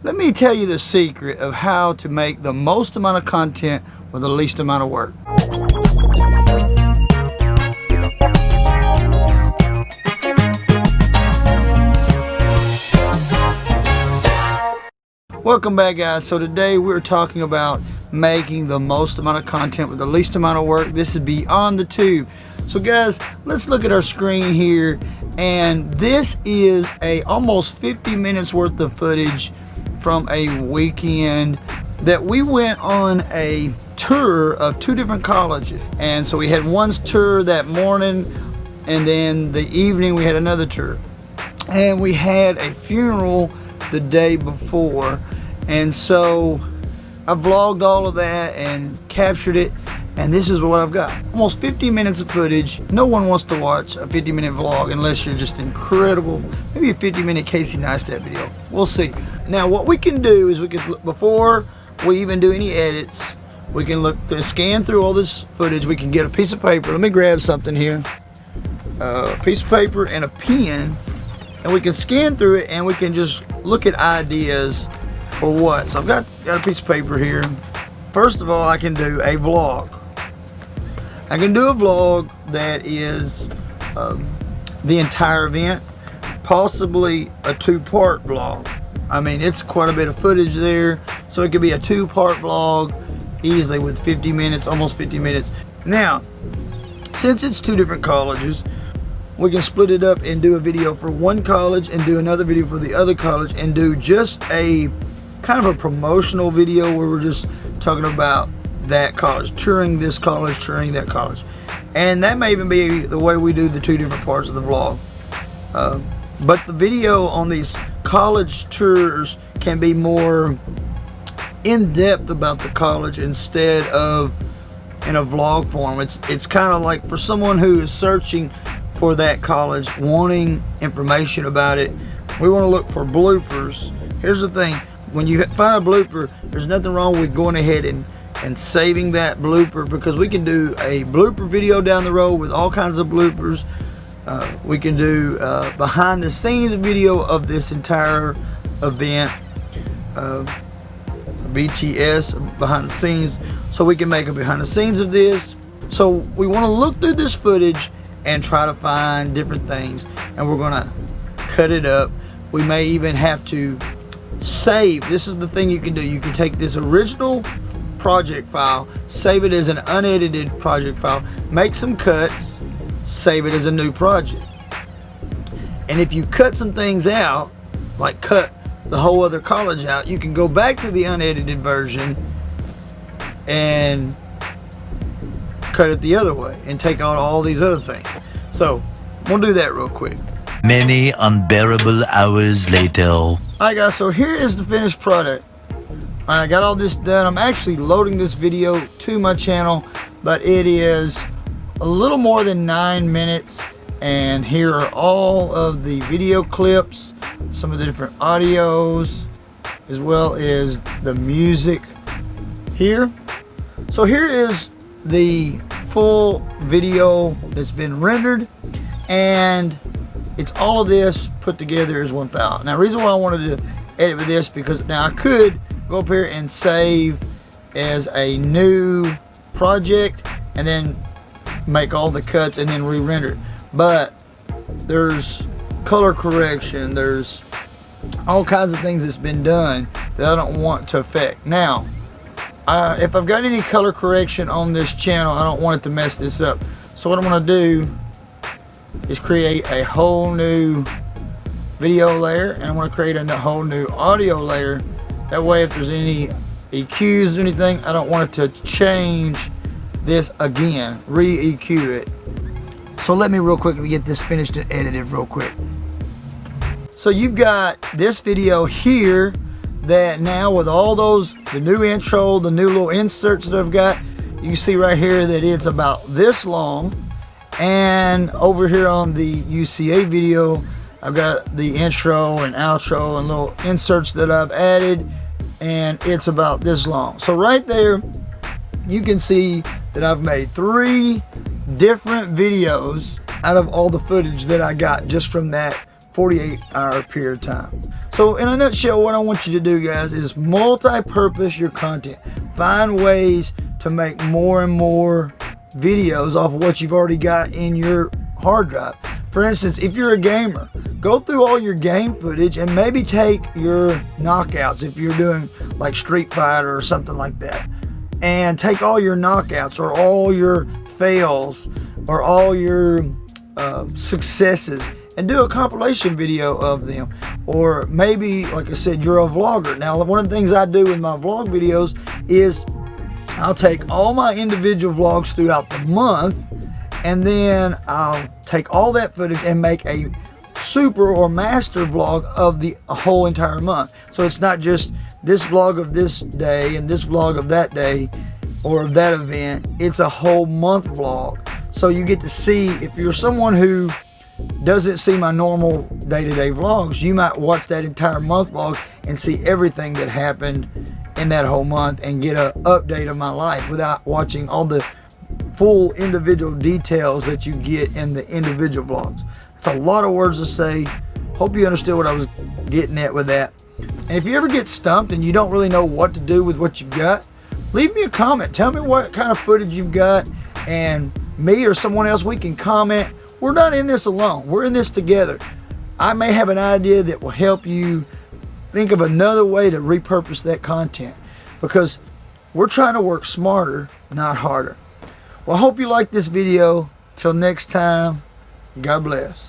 Let me tell you the secret of how to make the most amount of content with the least amount of work. Welcome back, guys. So today we're talking about making the most amount of content with the least amount of work. This is beyond the tube. So guys, let's look at our screen here, and this is almost 50 minutes worth of footage from a weekend that we went on a tour of 2 different colleges. And so we had one tour that morning, and then the evening we had another tour, and we had a funeral the day before. And so I vlogged all of that and captured it, and this is what I've got. Almost 50 minutes of footage. No one wants to watch a 50-minute vlog unless you're just incredible. Maybe a 50-minute Casey Neistat video. We'll see. Now what we can do is we can look, before we even do any edits, we can scan through all this footage. We can get a piece of paper. Let me grab something here. A piece of paper and a pen, and we can scan through it, and we can just look at ideas for what. So I've got a piece of paper here. First of all, I can do a vlog. I can do a vlog that is the entire event, possibly a 2-part vlog. I mean, it's quite a bit of footage there, so it could be a 2-part vlog easily with 50 minutes, almost 50 minutes. Now, since it's 2 different colleges, we can split it up and do a video for one college and do another video for the other college, and do just a kind of a promotional video where we're just talking about that college, touring this college, touring that college. And that may even be the way we do the 2 different parts of the vlog. But the video on these college tours can be more in-depth about the college instead of in a vlog form. It's kind of like for someone who is searching for that college, wanting information about it. We want to look for bloopers. Here's the thing, when you find a blooper, there's nothing wrong with going ahead and saving that blooper, because we can do a blooper video down the road with all kinds of bloopers. We can do behind the scenes video of this entire event, BTS behind the scenes, so we can make a behind the scenes of this. So we want to look through this footage and try to find different things, and we're gonna cut it up. We may even have to save. This is the thing you can do. You can take this original project file, save it as an unedited project file, make some cuts, save it as a new project. And if you cut some things out, like cut the whole other college out, you can go back to the unedited version and cut it the other way and take out all these other things. So we'll do that real quick. Many unbearable hours later. Alright guys, so here is the finished product. I got all this done. I'm actually loading this video to my channel, but it is a little more than 9 minutes, and here are all of the video clips, some of the different audios, as well as the music here. So here is the full video that's been rendered, and it's all of this put together as one file. Now the reason why I wanted to edit with this, because now I could go up here and save as a new project and then make all the cuts and then re-render it. But there's color correction, there's all kinds of things that's been done that I don't want to affect. Now if I've got any color correction on this channel, I don't want it to mess this up. So what I'm going to do is create a whole new video layer, and I'm going to create a whole new audio layer. That way if there's any EQs or anything, I don't want it to change this again, re-EQ it. So let me real quickly get this finished and edited real quick. So you've got this video here that now with all those, the new intro, the new little inserts that I've got, you can see right here that it's about this long. And over here on the UCA video, I've got the intro and outro and little inserts that I've added, and it's about this long. So right there, you can see that I've made 3 different videos out of all the footage that I got just from that 48-hour period of time. So in a nutshell, what I want you to do, guys, is multi-purpose your content. Find ways to make more and more videos off of what you've already got in your hard drive. For instance, if you're a gamer, go through all your game footage and maybe take your knockouts if you're doing like Street Fighter or something like that, and take all your knockouts or all your fails or all your successes and do a compilation video of them. Or maybe, like I said, you're a vlogger. Now, one of the things I do with my vlog videos is I'll take all my individual vlogs throughout the month, and then I'll take all that footage and make a super or master vlog of the whole entire month. So it's not just this vlog of this day and this vlog of that day or of that event. It's a whole month vlog. So you get to see, if you're someone who doesn't see my normal day-to-day vlogs, you might watch that entire month vlog and see everything that happened in that whole month and get an update of my life without watching all the full individual details that you get in the individual vlogs. It's a lot of words to say. Hope you understood what I was getting at with that. And if you ever get stumped and you don't really know what to do with what you've got, leave me a comment. Tell me what kind of footage you've got, and me or someone else, we can comment. We're not in this alone. We're in this together. I may have an idea that will help you think of another way to repurpose that content, because we're trying to work smarter, not harder. Well, I hope you liked this video. Till next time, God bless.